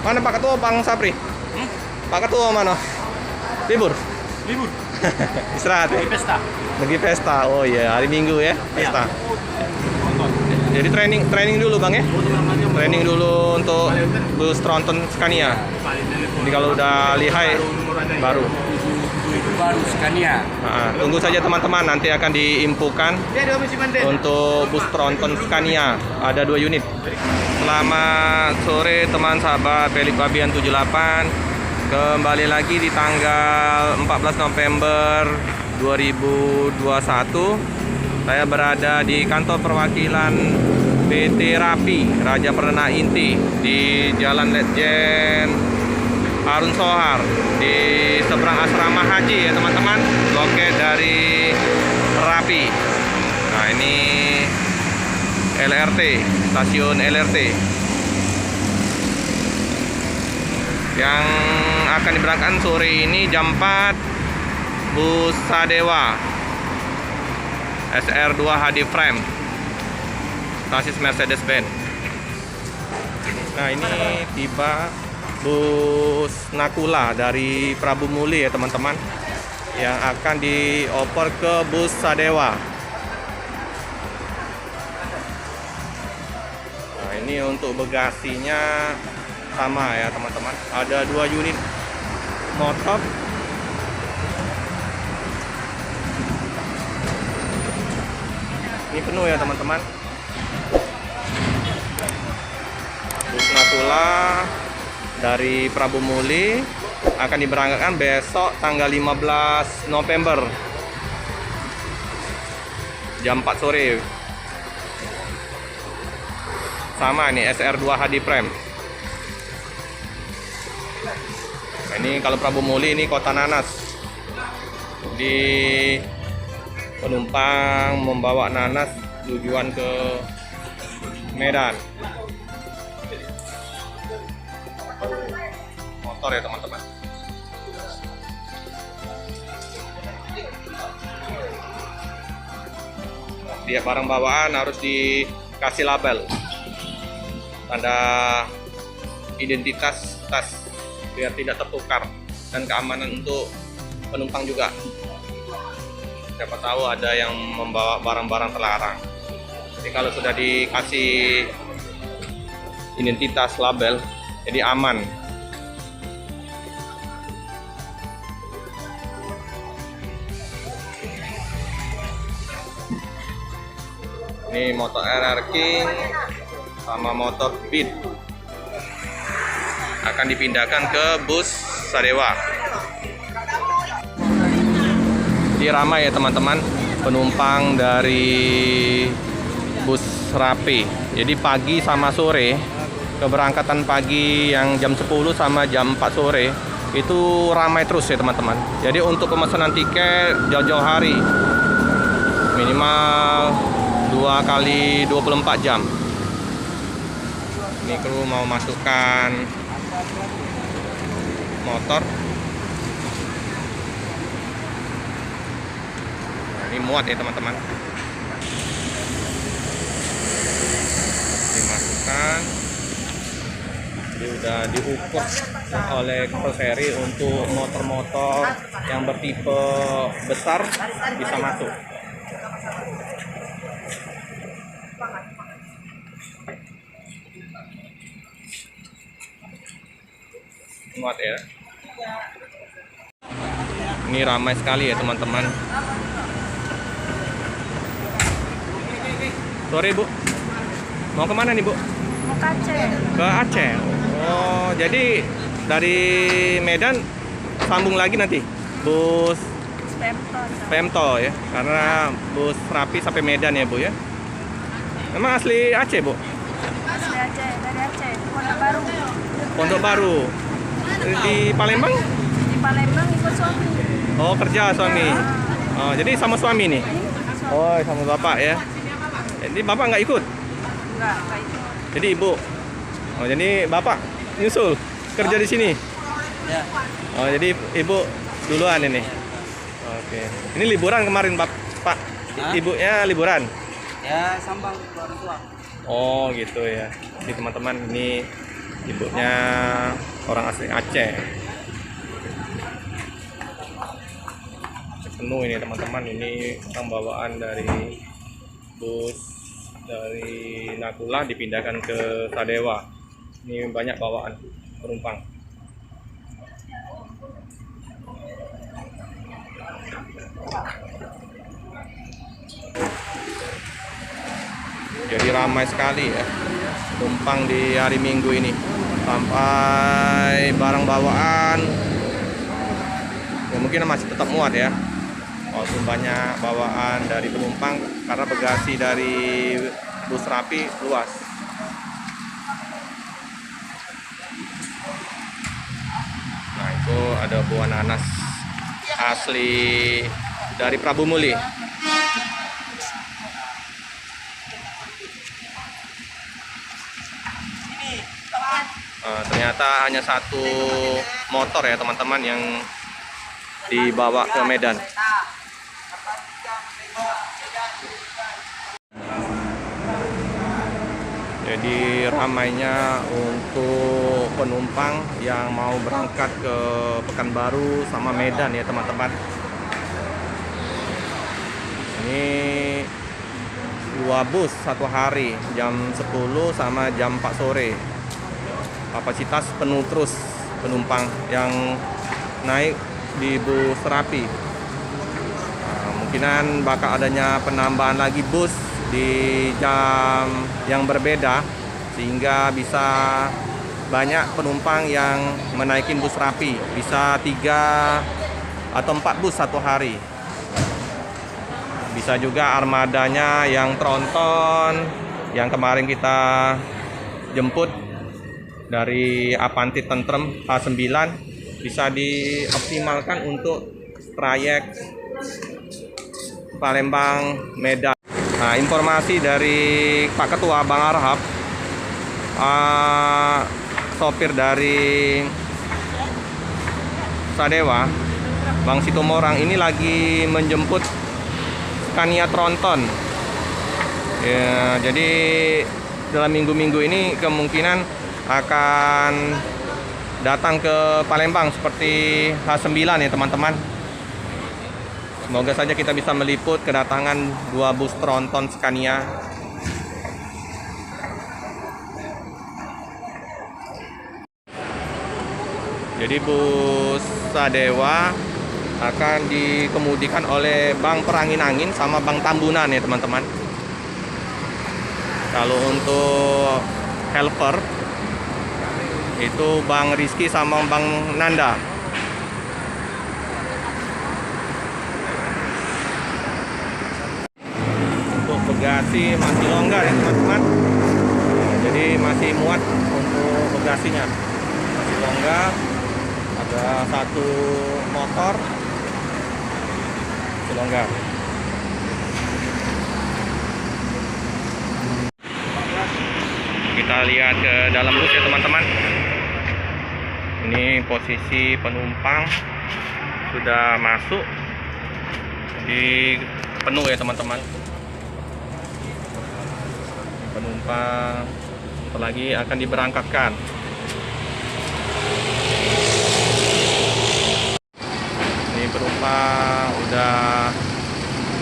Mana Pak Ketua, Bang Sapri? Pak Ketua mana? Libur? Libur. Istirahat ya? Di pesta. Lagi pesta. Oh iya, hari Minggu ya, pesta. Jadi training dulu Bang ya? Training dulu untuk bus tronton Scania. Jadi kalau udah lihai baru. Baru Scania. Nah, tunggu saja teman-teman, nanti akan diinfokan untuk bus tronton Scania. Ada 2 unit. Selamat sore teman sahabat Pelik Babian 78. Kembali lagi di tanggal 14 November 2021. Saya berada di kantor perwakilan PT Rapi Raja Perdana Inti di Jalan Letjen Harun Sohar di seberang asrama haji ya teman-teman, loket dari Rapi. Nah ini LRT, stasiun LRT yang akan diberangkatkan sore ini jam 4, bus Sadewa SR2 HD Frame basis Mercedes-Benz. Nah ini tiba bus Nakula dari Prabu Muli ya teman-teman, yang akan dioper ke bus Sadewa. Nah ini untuk bagasinya sama ya teman-teman, ada 2 unit motor. Ini penuh ya teman-teman. Bus Nakula dari Prabu Muli akan diberangkatkan besok tanggal 15 November jam 4 sore. Sama nih SR2 HD Prime. Nah, ini kalau Prabu Muli ini Kota Nanas. Di penumpang membawa nanas tujuan ke Medan. Motor ya teman-teman. Dia barang bawaan harus dikasih label tanda identitas tas biar tidak tertukar, dan keamanan untuk penumpang juga. Siapa tahu ada yang membawa barang-barang terlarang. Jadi kalau sudah dikasih identitas label, jadi aman. Ini motor RR King sama motor Beat akan dipindahkan ke bus Sadewa. Jadi ramai ya teman-teman penumpang dari bus Rapi. Jadi pagi sama sore, keberangkatan pagi yang jam 10 sama jam 4 sore itu ramai terus ya teman-teman. Jadi untuk pemesanan tiket jauh-jauh hari minimal 2 kali 24 jam. Ini kru mau masukkan motor. Ini muat ya teman-teman, dimasukkan. Jadi udah diukur oleh Seri untuk motor-motor yang bertipe besar bisa masuk. Muat ya. Ini ramai sekali ya teman-teman. Sore Bu, mau kemana nih Bu? Mau ke Aceh. Ke Aceh. Oh, jadi dari Medan sambung lagi nanti bus Pemto ya, karena bus Rapi sampai Medan ya Bu ya. Memang asli Aceh Bu? Asli Aceh, dari Aceh, Pondok Baru. Pondok Baru. Di Palembang? Di Palembang ikut suami. Oh, kerja suami. Oh, jadi sama suami nih? Oh, sama bapak ya. Jadi bapak nggak ikut? Enggak ikut. Jadi ibu. Oh, jadi bapak nyusul kerja di sini. Ya. Oh, jadi ibu duluan ini. Oke. Ini liburan kemarin, Pak. Hah? Ibunya liburan. Ya, sambang orang tua. Oh, gitu ya. Jadi teman-teman, ini Ibunya orang asli Aceh. Penuh ini teman-teman, ini orang bawaan dari bus dari Nakula dipindahkan ke Sadewa. Ini banyak bawaan penumpang. Jadi ramai sekali ya penumpang di hari Minggu ini, sampai barang bawaan ya mungkin masih tetap muat ya, walaupun banyak bawaan dari penumpang karena bagasi dari bus Rapi luas. Nah itu ada buah nanas asli dari Prabu Muli. Ternyata hanya satu motor ya teman-teman yang dibawa ke Medan. Jadi ramainya untuk penumpang yang mau berangkat ke Pekanbaru sama Medan ya teman-teman. Ini 2 bus satu hari, jam 10 sama jam 4 sore. Kapasitas penuh terus penumpang yang naik di bus Rapi. Kemungkinan bakal adanya penambahan lagi bus di jam yang berbeda sehingga bisa banyak penumpang yang menaikin bus Rapi, bisa 3 atau 4 bus satu hari. Bisa juga armadanya yang tronton yang kemarin kita jemput dari Avanti Tentrem H9 bisa dioptimalkan untuk trayek Palembang Medan. Nah, informasi dari Pak Ketua Bang Arhab, sopir dari Sadewa, Bang Sitomorang ini lagi menjemput Scania Tronton. Ya, jadi dalam minggu-minggu ini kemungkinan akan datang ke Palembang seperti H9 ya teman-teman. Semoga saja kita bisa meliput kedatangan 2 bus tronton Scania. Jadi bus Sadewa akan dikemudikan oleh Bang Perangin Angin sama Bang Tambunan ya teman-teman. Kalau untuk helper itu Bang Rizky sama Bang Nanda. Untuk bagasi masih longgar ya teman-teman. Jadi masih muat untuk bagasinya, masih longgar. Ada 1 motor masih longgar. Kita lihat ke dalam bus ya teman-teman. Ini posisi penumpang sudah masuk, di penuh ya teman-teman. Penumpang apalagi akan diberangkatkan. Ini penumpang udah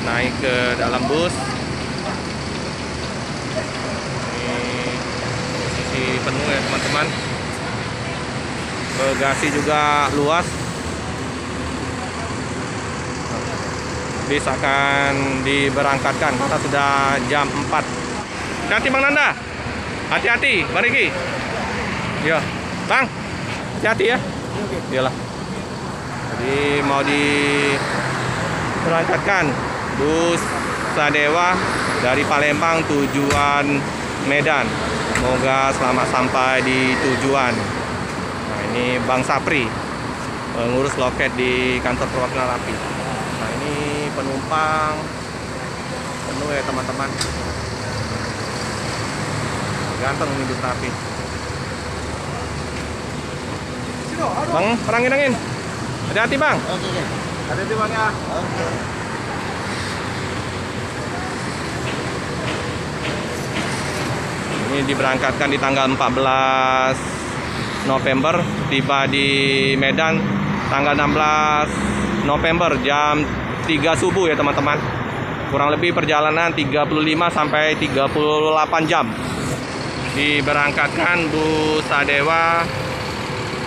naik ke dalam bus. Penuh ya teman-teman, bagasi juga luas. Bis akan diberangkatkan karena sudah jam 4. Hati-hati Bang Nanda, hati-hati Bang Riki. Ya Bang, hati-hati ya. Iyalah, jadi mau diberangkatkan bus Sadewa dari Palembang tujuan Medan. Semoga selamat sampai di tujuan. Nah ini Bang Sapri, pengurus loket di kantor perwakilan Rapi. Nah ini penumpang penuh ya teman-teman. Ganteng ini bus Rapi. Bang Perangin, hati-hati Bang. Oke. Hati-hati Bang ya. Ini diberangkatkan di tanggal 14 November, tiba di Medan tanggal 16 November jam 3 subuh ya teman-teman. Kurang lebih perjalanan 35 sampai 38 jam. Diberangkatkan bus Sadewa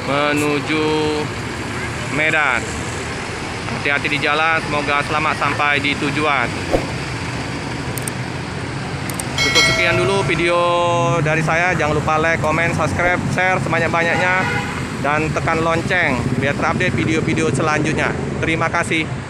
menuju Medan. Hati-hati di jalan, semoga selamat sampai di tujuan. Cukup sekian dulu video dari saya. Jangan lupa like, comment, subscribe, share sebanyak-banyaknya, dan tekan lonceng biar terupdate video-video selanjutnya. Terima kasih.